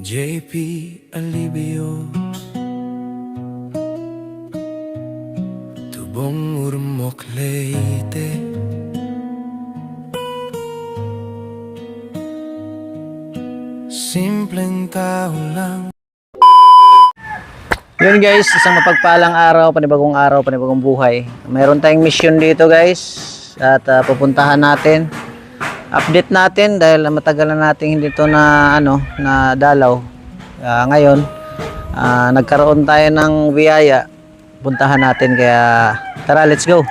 JP Alibio, Tubong Urmok Leyte, simpleng tao lang. Yun guys, isang mapagpalang araw, panibagong buhay. Mayroon tayong mission dito guys at pupuntahan natin. Update natin dahil matagal na natin hindi ito na na dalaw. Ngayon, nagkaroon tayo ng biyaya. Puntahan natin kaya tara, let's go.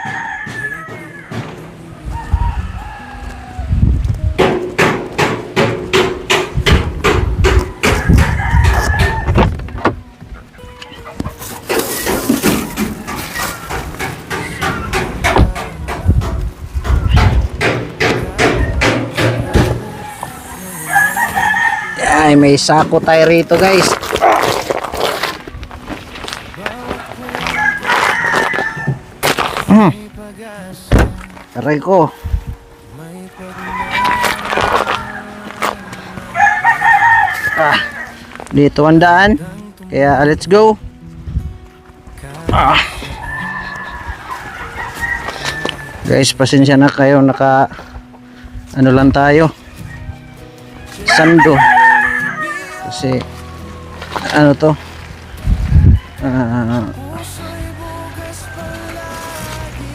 Ay, may sako tayo rito guys. Aray ko. Dito ang daan. Kaya let's go. Guys, pasensya na kayo, ano lang tayo, sando. Kasi ano to,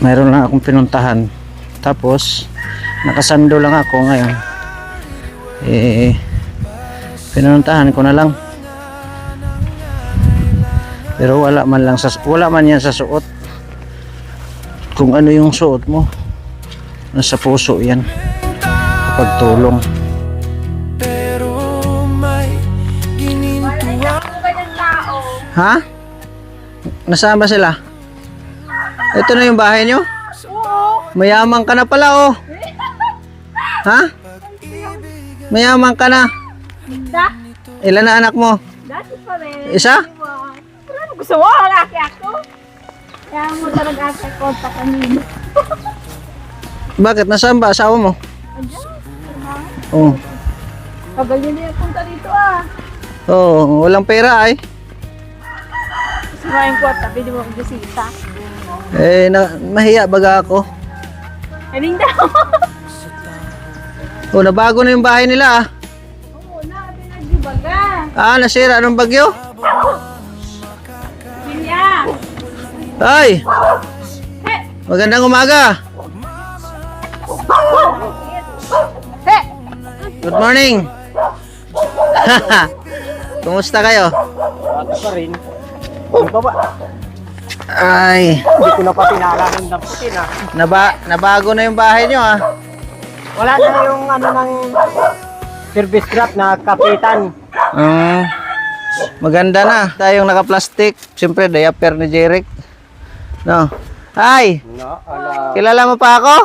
mayroon lang akong pinuntahan, tapos nakasando lang ako ngayon. Pinuntahan ko na lang, pero wala man yan sa suot. Kung ano yung suot mo, nasa puso yan kapag tulong. Ha? Nasaan ba sila? Ito na yung bahay nyo? Oo. Mayaman ka na pala, oh. Ha? Mayaman ka na. Ilan na anak mo? Dati pa rin. Isa? Ano gusto mo? Laki ako. Kaya mo talaga sa konta kanina. Bakit? Nasaan ba asawa mo? Andiyan. Oh. Tagal yun na yung punta dito ah. Oh, walang pera ay. Samayin ko at tabi di mo ako bisita. Mahiya baga ako. Aning daw. Oh, nabago na yung bahay nila ah. Oo na, pinagdibaga. Nasira. Anong bagyo? Bilya. Ay! Magandang umaga. He! Good morning. Kumusta kayo? Bata pa rin. Ano pa ba? Ay, Hindi ko na pa pinalaman ng puti na. nabago na yung bahay nyo ah. Wala na yung ano ng service craft na kapitan. Maganda na. Tayong naka-plastic. Siyempre, diaper ni Jeric. No. Ay! No, ala. Kilala mo pa ako?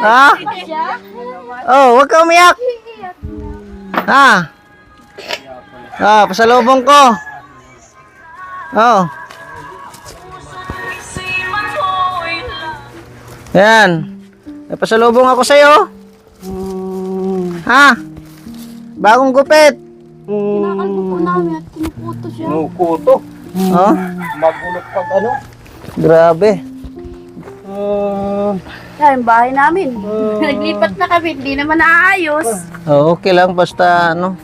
Ha? Oh, wag ka umiyak. Ha? Pasalubong ko. Oh. Yan. May pasalubong ako sa'yo. Ha? Bagong gupit. Kinakalbo po namin at kinukuto siya. Nukuto. Oh, Magulot pag ano. grabe. Yan, bahay namin. Naglipat na kami, hindi naman naayos. Oh, okay lang basta ano.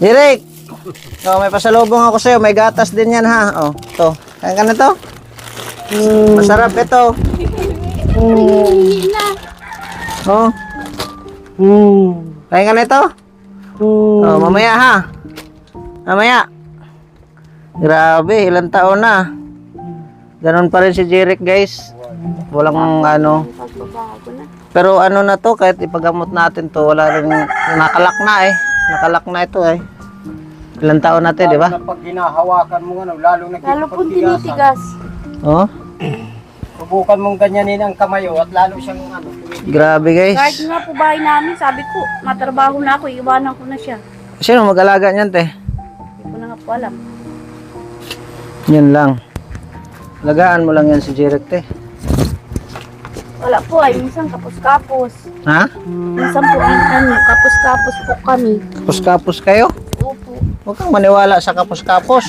Direk. Oh, may pasalubong ako sa'yo. May gatas din yan ha. Oh, to. Kaya ka na to? Masarap ito. Hindi na. Oh. Kaya ka na ito? Oh, mamaya ha. Mamaya. Grabe, ilang taon na. Ganon pa rin si Jeric guys. Walang ano. Pagbabago na. Pero ano na to, kahit ipagamot natin to, wala rin, nakalak na eh. Nakalak na ito eh. Ilang taon natin, di ba? Pag ginahawakan mo ano, lalo na Lalo pong tinitigas. Oh, Subukan mong ganyanin ang kamay at lalo siyang ano. grabe Kahit guys. nga po bahay namin, sabi ko, matrabaho na ako, iiwanan ko na siya. Sino mag-alaga niyan, te? ko alam. Yun lang. Lagaan mo lang yan si Jirek, te. Wala po ay, minsan kapos-kapos. Ha? Minsan po ang ano, kapos-kapos po kami. Kapos-kapos kayo? Opo. Huwag kang maniwala sa kapos-kapos.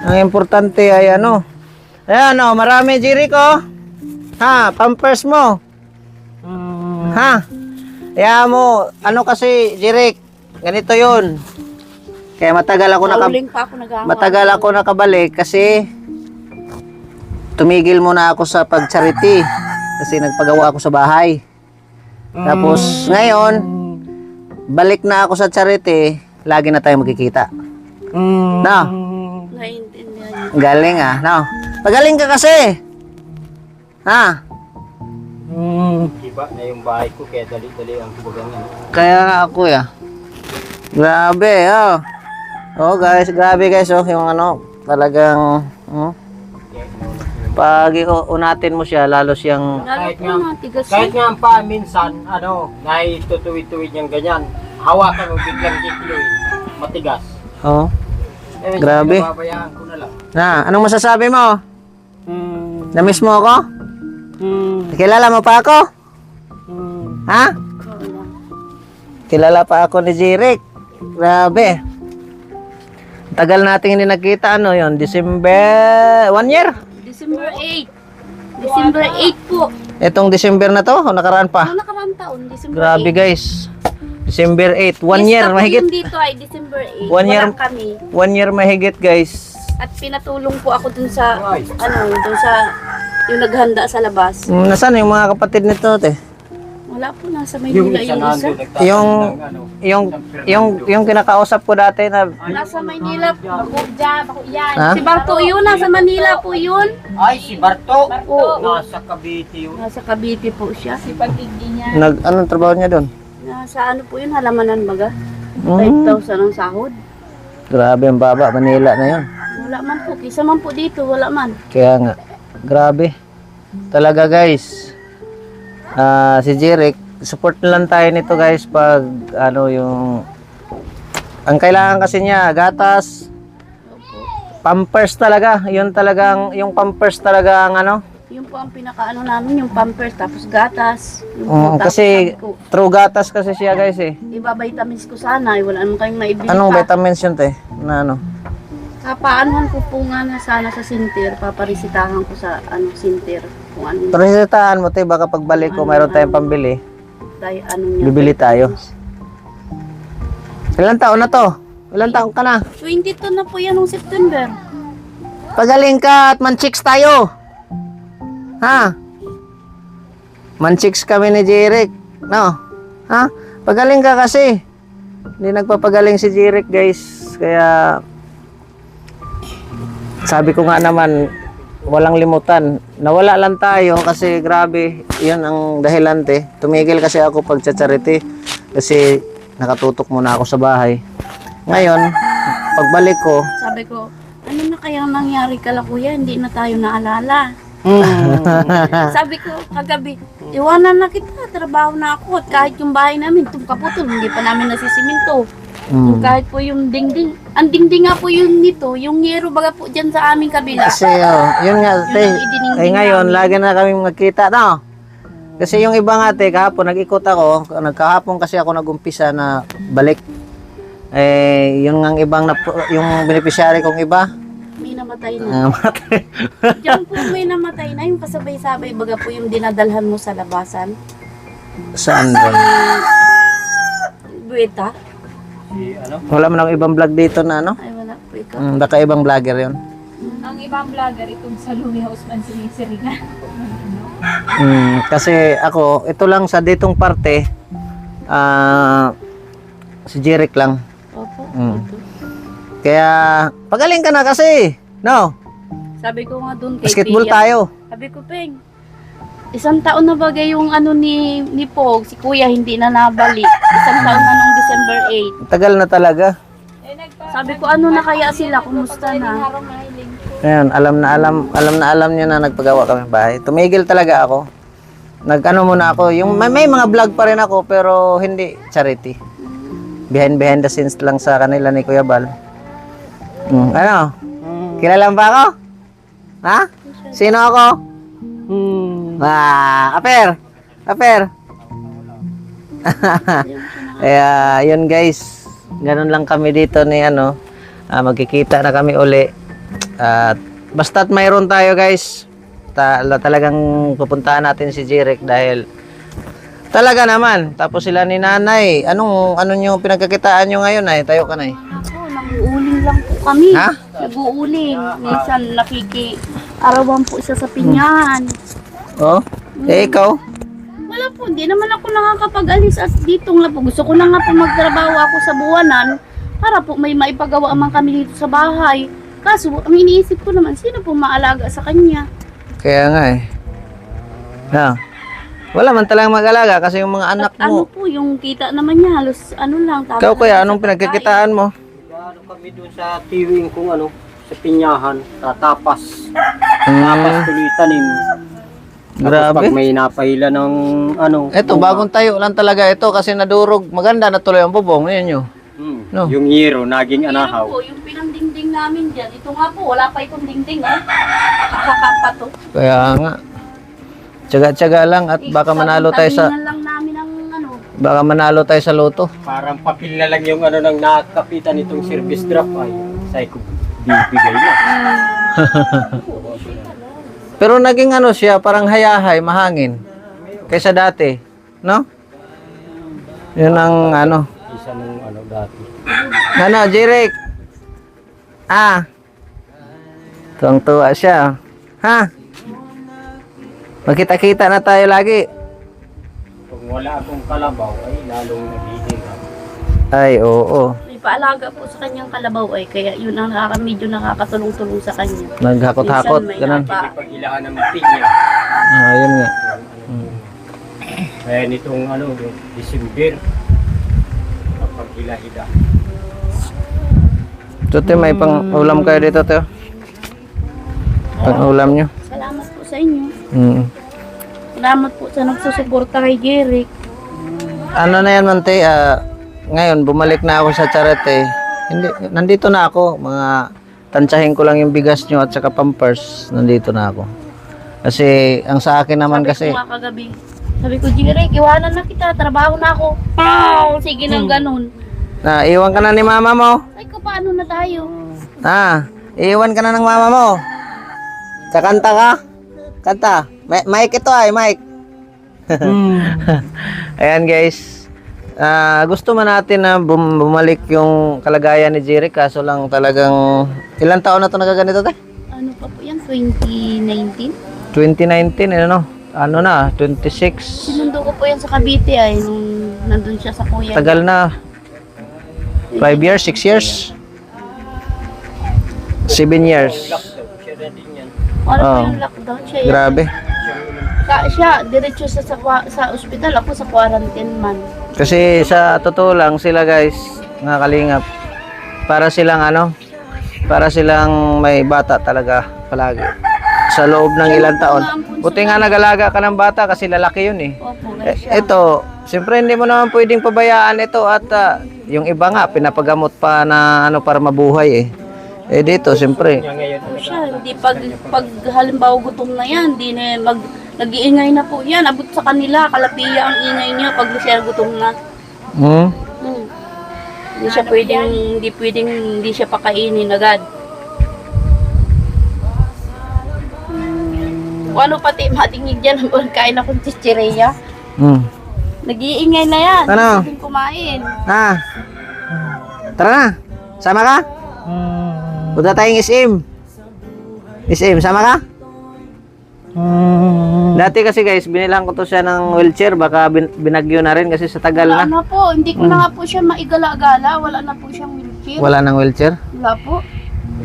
Ang importante ay ano. Ayan o, marami Jirek oh. Ha, pampers mo. Ha? Kaya mo, ano kasi Jirek, ganito yun. Kaya matagal ako Nauling pa ako nag-aaway. matagal ako nakabalik kasi tumigil muna ako sa pag-charity kasi nagpagawa ako sa bahay. Tapos ngayon, balik na ako sa charity, lagi na tayo magkikita. No? Naiintindihan niyo. Galing ah, no? Pagaling ka kasi. Ha? Iba na yung bahay ko kaya dali-dali ang kubagang yan. Kaya nga ako ya. Grabe, oh. Oh guys, grabe guys, oh, yung ano, talagang pag unatin mo siya, lalo siyang Lalo Kahit po nga- mga tigas Kahit yun. nga ang paa minsan, naitutuwid-tuwid niyang ganyan. Hawakan mo biglang kikloy, matigas. oh. Eh, Grabe. Babayaan ko na lang. Na, anong masasabi mo? Na-miss mo ako? Kilala mo pa ako? Ha? Kilala pa ako ni Jirek. Grabe. Tagal nating hindi nakita, ano yon, December 1 year? December 8. December 8 po. Itong December na to, o nakaraan pa? Ano nakaraang taon? December Grabe 8. guys. December 8, 1 year Lista po mahigit. yung dito ay December 8. 1 year. Wala kami. 1 year mahigit guys. At pinatulong po ako dun sa, dun sa, yung naghanda sa labas. Nasaan yung mga kapatid nito, te? Wala po, nasa Maynila yung isa. Yung kinakausap ko dati na Nasa Maynila po. Yan. Ha? Si Barto yun, nasa Manila po yun. Ay, si Barto! Oo. Nasa Cavite yun. Nasa Cavite po siya. Si Pagigdi niya. anong trabaho niya doon? Nasa ano po yun, halamanan baga. Mm. 5,000 ang sahod. Grabe ang baba, Manila na yun. Wala man po, kisa man po dito, wala man. Kaya nga, grabe. Talaga guys. Si Jirek, support na lang tayo nito guys pag ano yung ang kailangan kasi niya, gatas, pampers talaga. Yun talagang, yung pampers talaga ang ano. Yun po ang pinakaano namin, yung pampers, tapos gatas. Yung tapos Kasi sabi ko, true gatas kasi siya guys eh. iba vitamins ko sana, wala naman kayong maibili Anong pa. vitamins yun te? Na ano? Kapaanuhan ko po nga na sana sa sinter, paparisitahan ko sa ano sinter. Kung ano yung Presentahan mo te, baka pagbalik ko mayroon tayong pambili. ano niya. Bibili tayo. Ilang taon na to? Ilang taon ka na? 22 na po yan noong September. Pagaling ka at manchiks tayo. Ha? Manchiks kami ni Jirek. No? Ha? Pagaling ka kasi. Hindi nagpapagaling si Jirek guys. Kaya sabi ko nga naman, walang limutan. Nawala lang tayo kasi grabe, yun ang dahilan te. Tumigil kasi ako pag charity kasi nakatutok muna ako sa bahay. Ngayon, pagbalik ko, Sabi ko, ano na kayang nangyari kala kuya, hindi na tayo naalala. Sabi ko kagabi, iwanan na kita, trabaho na ako at kahit yung bahay namin, itong kaputol, hindi pa namin nasisiminto. Yung kahit po yung dingding, ang dingding nga po yung nito, yung yero baga po dyan sa aming kabila. kasi yun nga, te, ang idiningding ay ngayon, namin. lagi na kami magkita, no? Kasi yung iba nga, te, kahapon, nag-ikot ako, nagkahapon kasi ako nag-umpisa na balik. Eh, yung ang ibang, yung beneficiary kong iba, May namatay na. matay. Diyan po may namatay na, yung kasabay-sabay, baga po yung dinadalhan mo sa labasan. Saan doon? Buweta? Si ano? Wala mo nang ibang vlog dito na ano? Ay wala po ikaw. Baka ibang vlogger yun. Ang ibang vlogger itong sa Lumi Hausman sinisiringan. Kasi ako, ito lang sa ditong parte, si Jirek lang. Opo. Mm. ito. Kaya, pagaling ka na kasi, no? Sabi ko nga doon kay Basketball Pia, tayo. sabi ko, Peng, isang taon na bagay yung ano ni Pog, si Kuya hindi na nabalik. Isang taon na nung December Tagal na talaga. 8. Sabi ko, ano na kaya sila? Kumusta na? Ayan, alam na alam niya na nagpagawa kami bahay. Tumigil talaga ako. Nag-ano muna ako, yung may mga vlog pa rin ako pero hindi charity. Behind the scenes lang sa kanila ni Kuya Bal. Ano? Kilala mo ba ako? Ha? Sino ako? Aper! Aper! Kaya, yun guys. Ganun lang kami dito ni ano. Magkikita na kami uli. At basta't mayroon tayo guys. Talagang pupuntahan natin si Jeric dahil talaga naman. Tapos sila ni nanay. Ano yung pinagkakitaan nyo ngayon ay? Tayo ka na eh. Ako, nag-uuling lang po kami. Ha? Nag-uuling. Minsan nakiki-arawan po siya sa pinyahan. Oh? Eh ikaw? Wala po, hindi naman ako nakakapag-alis at dito nga po. Gusto ko na nga po magtrabaho ako sa buwanan para po may maipagawa man kami dito sa bahay. Kaso, ang iniisip ko naman, sino po maalaga sa kanya? Kaya nga eh. Wala man talagang mag-alaga kasi yung mga anak At ano mo. po, yung kita naman niya, halos ano lang. tama Ikaw na kuya, sa anong pagkain. pinagkakitaan mo? Ano kami doon sa tiwing kung ano, sa pinyahan, tatapas. Tapas tuloy tanim. Tapos Grabe. pag may napahila ng ano. Ito, bagong tayo lang talaga ito kasi nadurog. Maganda na tuloy ang bubong. Ayan nyo. No. Yung yero, naging Pero anahaw. po, yung pinandingding namin dyan, ito nga po, wala pa itong dingding, oh. Kakapa to. Kaya nga. Tsaga-tsaga lang at baka manalo tayo sa Talingan lang namin ang ano. baka manalo tayo sa loto. Parang papel na lang yung ano nang nakapitan itong service drop ay say ko bibigay na. Pero naging ano siya, parang hayahay, mahangin. Kaysa dati. No? Yun ang ano. Isa ng ano dati. Ano, Jeric? Tuwang-tuwa siya. Ha? Magkita-kita na tayo lagi. Kung wala akong kalabaw ay lalong naghihirap. Ay, oo. May paalaga po sa kanyang kalabaw ay kaya yun ang medyo nakakatulong-tulong sa kanya. Naghakot-hakot, Minsan may ganun. Pag-ilaan ng pinya. Yun nga. Kaya nitong ano, December, kapag hila-hila. Tuti, may pang-ulam kayo dito, Teo. Pang-ulam nyo. Salamat po sa inyo. Salamat po sa nagsusuporta kay Jeric. Ano na yan, Mante? Ngayon, bumalik na ako sa charity. Hindi, nandito na ako. Mga tansyahin ko lang yung bigas nyo at saka pampers. Nandito na ako. Kasi, ang sa akin naman kasi... Sabi ko nga kagabi, sabi ko, Jeric, iwanan na kita, trabaho na ako. Sige nang ganun. Iwan ka na ni mama mo. Ay ko, paano na tayo? Iwan ka na ng mama mo. Kakanta ka? Kanta. Mike ito ay, Mike. Ayan guys. Gusto man natin na bumalik yung kalagayan ni Jeric, kaso lang talagang... Ilang taon na ito nagaganito, te? Ano pa po yan? 2019? 2019, ano na, 26. Sinundo ko po yan sa Cavite ay nung nandun siya sa kuya. Tagal na. 5 years, 6 years. 7 years. Siya na din yan. Ano po yung lockdown siya? yan. Grabe. Siya, diretso sa ospital. Ako sa quarantine man. Kasi sa totoo lang sila guys, mga kalingap, para silang may bata talaga palagi. Sa loob ng ilang taon. Buti nga nag-alaga ka ng bata kasi lalaki yun eh. Opo, ganun siya. Ito, siyempre hindi mo naman pwedeng pabayaan ito at yung iba nga pinapagamot pa na para mabuhay eh. Dito siyempre. Po siya, hindi pag halimbawa gutom na yan, hindi na nag-iingay na po yan. Abot sa kanila, kalapiya ang ingay niya pag siya gutom na. Hindi siya hindi siya pakainin agad. Kung ano pati matingin dyan, kain akong chichireya. Nag-iingay na yan. Ano? Hindi kumain. Tara na. Sama ka? Punta tayong SM. SM, sama ka? Dati kasi guys, binilang ko to siya ng wheelchair. Baka binagyo na rin kasi sa tagal Wala na. na po. Hindi ko na nga po siya maigala-gala. Wala na po siyang wheelchair. Wala ng wheelchair. Wala po.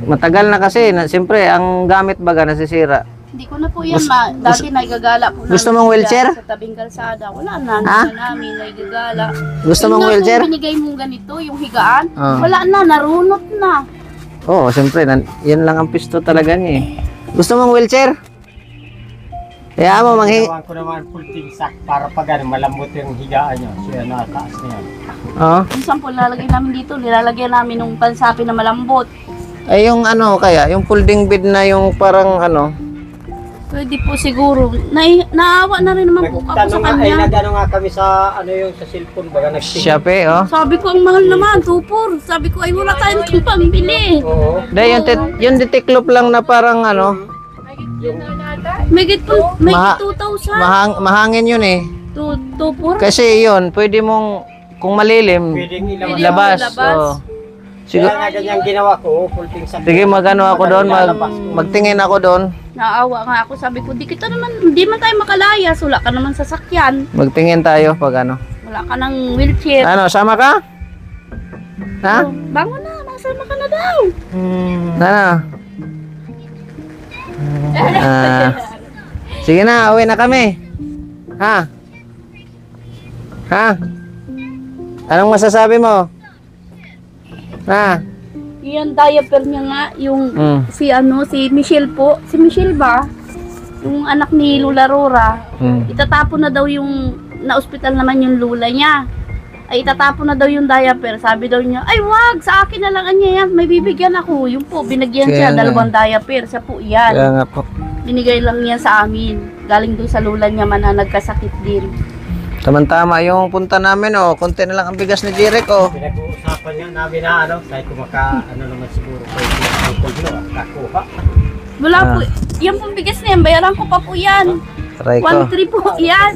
Matagal na kasi. Siyempre, ang gamit baga nasisira. Hindi ko na po yan dati naigagala po gusto namin mong sila wheelchair? sa tabing kalsada. Wala na, Ha? hindi na namin naigagala. Gusto Yung mong nga wheelchair? kung binigay mong ganito, yung higaan, Ah. wala na, narunot na. Oo, siyempre. Yan lang ang pisto talaga niya eh. Gusto mong wheelchair? Kaya mo, Ginawan ko naman full tingsak para pag malambot yung higaan nyo. Siya nataas na yan. Oo. Minsan po lalagay namin dito, nilalagyan namin ng pansapi na malambot. Ay, yung ano kaya, yung folding bed na yung parang ano, Pwede po siguro. Naawa na rin naman po ako sa Nagtanong nga, ay kanya. nagano nga kami sa ano yung sa cellphone baga nagtingin. Shopee, oh. Sabi ko, ang mahal naman, 2,400. Sabi ko, ay wala tayong itong pambili. Oo. Dahil yung detiklop lang na parang ano, May git po, may Ma- 2,000. mahangin yun eh. 2,400. Kasi yun, pwede mong, kung malilim, Pwedeng ilaman. Pwede labas. labas. Oh. Kaya Siguro, nga ganyan ginawa ko, folding sa sige magano ako doon, magtingin ako doon. Naawa nga ako. Sabi ko, di man tayo makalayas. Wala ka naman sasakyan. Magtingin tayo pag ano. Wala ka ng wheelchair. Ano, sama ka? Ha? Oh, bangon na, masama ka na daw. Ano? Sige na, uwi na kami. Ha? Ha? Anong masasabi mo? Ha? Yung diaper niya nga, yung si Michelle po. Si Michelle ba? Yung anak ni Lula Rora. Itatapon na daw yung na-hospital naman yung lula niya. Ay itatapon na daw yung diaper. Sabi daw niya, ay wag, sa akin na lang niya yan. May bibigyan ako. Yung po, binigyan siya, Kaya nga. 2 diaper. Siya po yan. Kaya nga po. Binigay lang niya sa amin. Galing doon sa lula niya man na nagkasakit din. Tama-tama, yung punta namin, oh, konti na lang ang bigas ni Jirek, oh. Pinag-uusapan nga namin na ano, dahil kumaka, ano naman siguro pwede kakuha. Wala po. Yan pong bigas na yan. Bayaran ko pa po yan. Try ko. 1,300 po yan.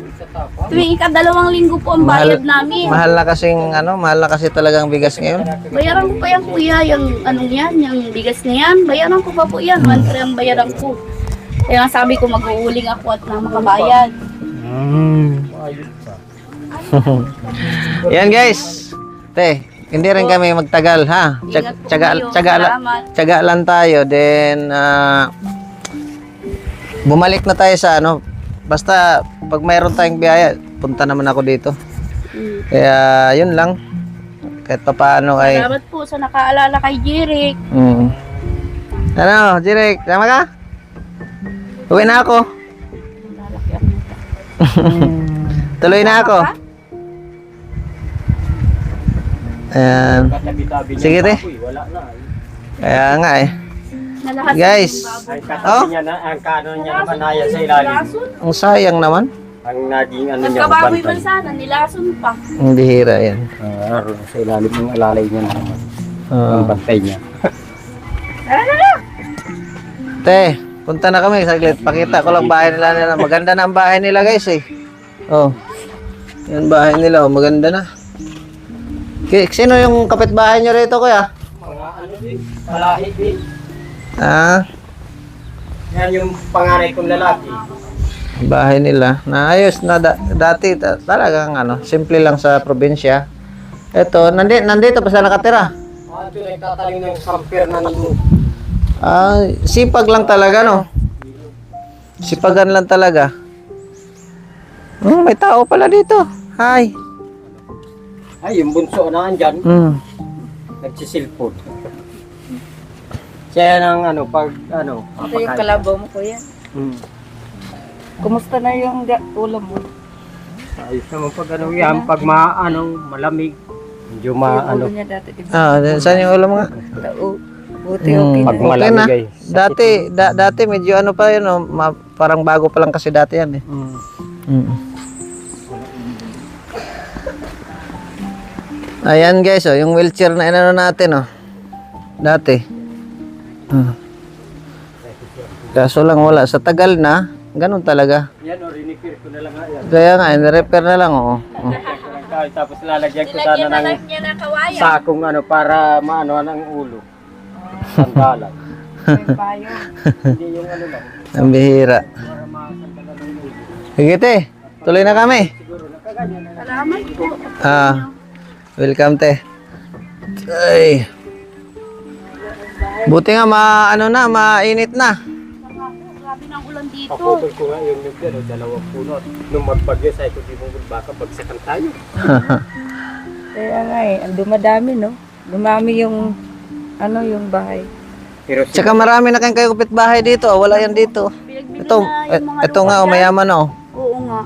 Tuwing ika-2 linggo po ang bayad namin. Mahal na kasing, ano, mahal na kasi talagang bigas ngayon. Bayaran ko pa yan kuya, yung anong yan, yung bigas na yan. Bayaran ko pa po yan, 1,300 ang bayaran ko. Kaya nga sabi ko mag-uuling ako at na makabayad. Yan guys. Te, hindi rin kami magtagal, ha? Ingat po kayo. Salamat. Tsaga lang tayo. Then, bumalik na tayo sa ano. Basta, pag mayroon tayong biyaya, punta naman ako dito. Kaya, yun lang. Kahit pa paano ay... Salamat po sa nakaalala kay Jeric. Ano, Jirek, sama ka? Uwi na ako. Lalaki ang mata. Tuloy na ako. Sama ka? Ayan. Katabi-tabi Sige, te. Wala na. Kaya nga eh. Nalahas Guys. yung baboy. Ay Oh? katabi niya na, ang kanon niya naman naya sa ilalim. Nilason. Ang sayang naman. Ang naging ano niya, Nagkababoy man bantay. sana, nilason pa. Ang bihira yan. Sa ilalim ng alalay niya naman. Ang bantay niya. Te, punta na kami saglit. Pakita ko lang bahay nila. Maganda na ang bahay nila guys eh. Oh. Yan bahay nila. Oh. Maganda na. Sino yung kapitbahay nyo rito kuya? Mga ano din, malahit din. Ah, Yan yung panganay kong lalaki. bahay nila. Naayos na dati. Talagang ano, simple lang sa probinsya. Ito, nandito pa sila nakatira. Ito nagtataling ng San Fernando. Ah, sipag lang talaga no. Sipagan lang talaga. May tao pala dito. Hi. Ay, yung bunso na andyan, nagsisilpon. Siya ng ano, pag ano, Ito yung kalabaw mo, kuya. Kumusta na yung ulam mo? Ayos naman pag ano yan, pag malamig, medyo ano, Ulo niya dati, di ba? Ah, saan yung ulam nga? Buti okay. pag Okay malamig na. ay. Dati medyo ano pa yun, no? Parang bago pa lang kasi dati yan eh. Ayan guys, oh, yung wheelchair na inano natin, oh. Dati. Kaso lang wala. Sa tagal na, ganun talaga. Yan o, rinipir ko na lang nga yan. Kaya nga, in-repair na lang, oh. Tapos lalagyan ko Nilagyan sana na lang ng niya na kawayan. sakong ano, para maano ang ulo. Sandalan. May payo. Hindi yung ano lang, Ang bihira. para masandalan ng ulo. Sige, te. Tuloy na kami. Siguro nakaganyan na. Salamat po. Welcome, te. Ay. Buti nga, mainit na. Grabe ng ulan dito. Paputol ko nga yung nuclear, dalawang puno. Nung magbagyo, sabi ko, di mo baka bagsakan tayo. Kaya nga eh, ang dumadami, no? Dumami yung, yung bahay. Pero Tsaka marami na kayong kapitbahay dito. Oh. Wala yan dito. Pinagbili Ito, na yung mga ito nga, lupa oh, mayaman, oh. Oo nga.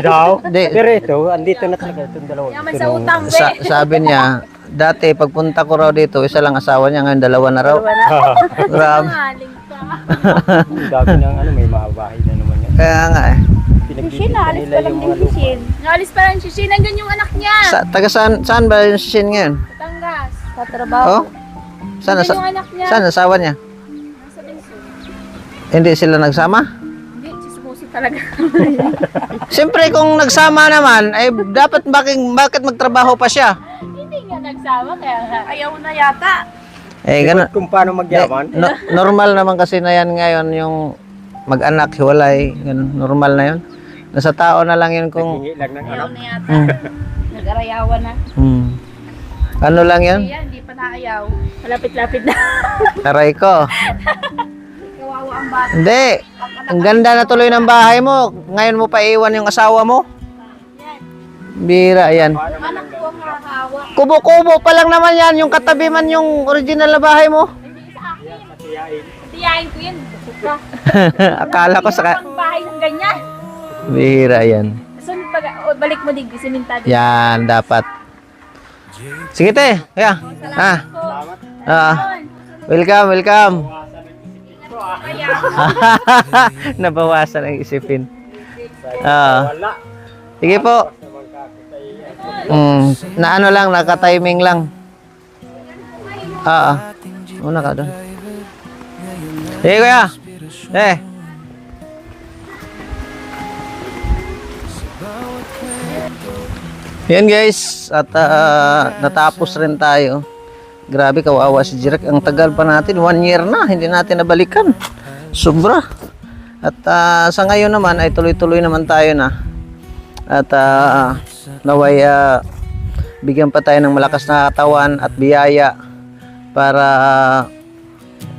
daw. Di, Pero ito, andito na talaga itong dalawa. Yaman sa utang, be. sabi niya, dati pagpunta ko raw dito, isa lang asawa niya, ngayon dalawa na raw. Grabe. Maling pa. Ang dami ng ano, may mga bahay na naman yan. Kaya nga eh. Si Shin, naalis pa lang din si Shin. Naalis pa lang si Shin, nandun yung anak niya. Taga saan ba yung Shin ngayon? Batangas. Sa Oh? trabaho. Saan, Nandun yung anak niya. saan asawa niya? Nasa Benson. Hindi sila nagsama? Hindi, chismoso talaga. Siyempre kung nagsama naman, ay dapat bakit magtrabaho pa siya? Hindi nga nagsama, kaya nga. Ayaw na yata. Eh, ganun. Kung paano magyaman. Normal naman kasi na yan ngayon yung mag-anak, hiwalay. Ganun, normal na yun. Nasa tao na lang yun kung... Hingi lang ng Ayaw anak. na yata. Nag-arayawan na. Ano lang yun? Kaya hindi pa naayaw. Malapit-lapit na. Aray ko. Kawawa ang bata. Hindi. Ang ganda na tuloy ng bahay mo. Ngayon mo pa iwan yung asawa mo. Bira yan. Yung anak ko ang nakakawa. Kubo-kubo pa lang naman yan. Yung katabi man yung original na bahay mo. Hindi sa akin. Tiyain ko yan. Buka. Akala ko sa... Ang bahay ng ganyan. Bira yan. Sunod pag balik mo din, simentado. Yan, dapat. Sige te. Kaya. Welcome, welcome. Nabawasan ang isipin. Wala. Sige po. Na ano lang, naka-timing lang. Una ka doon. Sige kuya. Yan guys, at natapos rin tayo. Grabe, kawawa si Jirek. Ang tagal pa natin, 1 year na, hindi natin nabalikan. Sobra. At sa ngayon naman ay tuloy-tuloy naman tayo na. At naway bigyan pa tayo ng malakas na katawan at biyaya para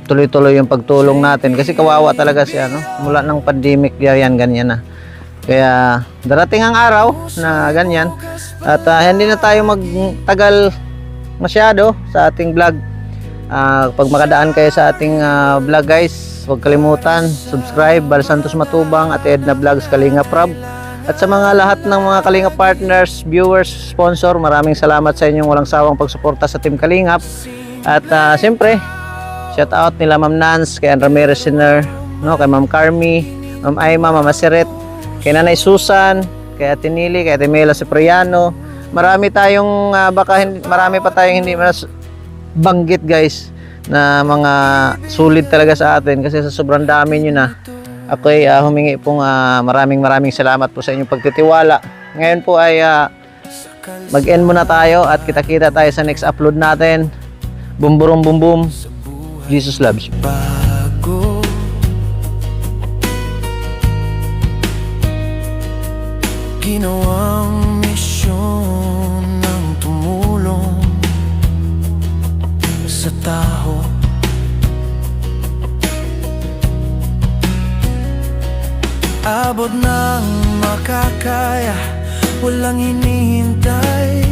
tuloy-tuloy yung pagtulong natin. Kasi kawawa talaga si mula ng pandemic yan, ganyan na. Kaya darating ang araw na ganyan at hindi na tayo magtagal masyado sa ating vlog. Pag makadaan kayo sa ating vlog guys, huwag kalimutan subscribe, Bal Santos Matubang at Edna Vlogs Kalinga Prab. At sa mga lahat ng mga Kalinga partners, viewers, sponsor, maraming salamat sa inyong walang sawang pagsuporta sa Team Kalingap. At siyempre, shout out nila Ma'am Nance, kay Ann Ramirez Sinner, kay Ma'am Carmi, Ma'am Aima, Ma'am Asiret, kay Nanay Susan, kay Ate Nili, kay Ate Mela Cipriano. Marami tayong marami pa tayong hindi banggit guys na mga sulit talaga sa atin kasi sa sobrang dami nyo na. Ako ay humingi pong maraming salamat po sa inyong pagtitiwala. Ngayon po ay mag-end muna tayo at kita-kita tayo sa next upload natin. Boom boom boom boom. Jesus loves you. Bago ginawang misyon ng tumulong sa tao. Abot ng makakaya, walang hinihintay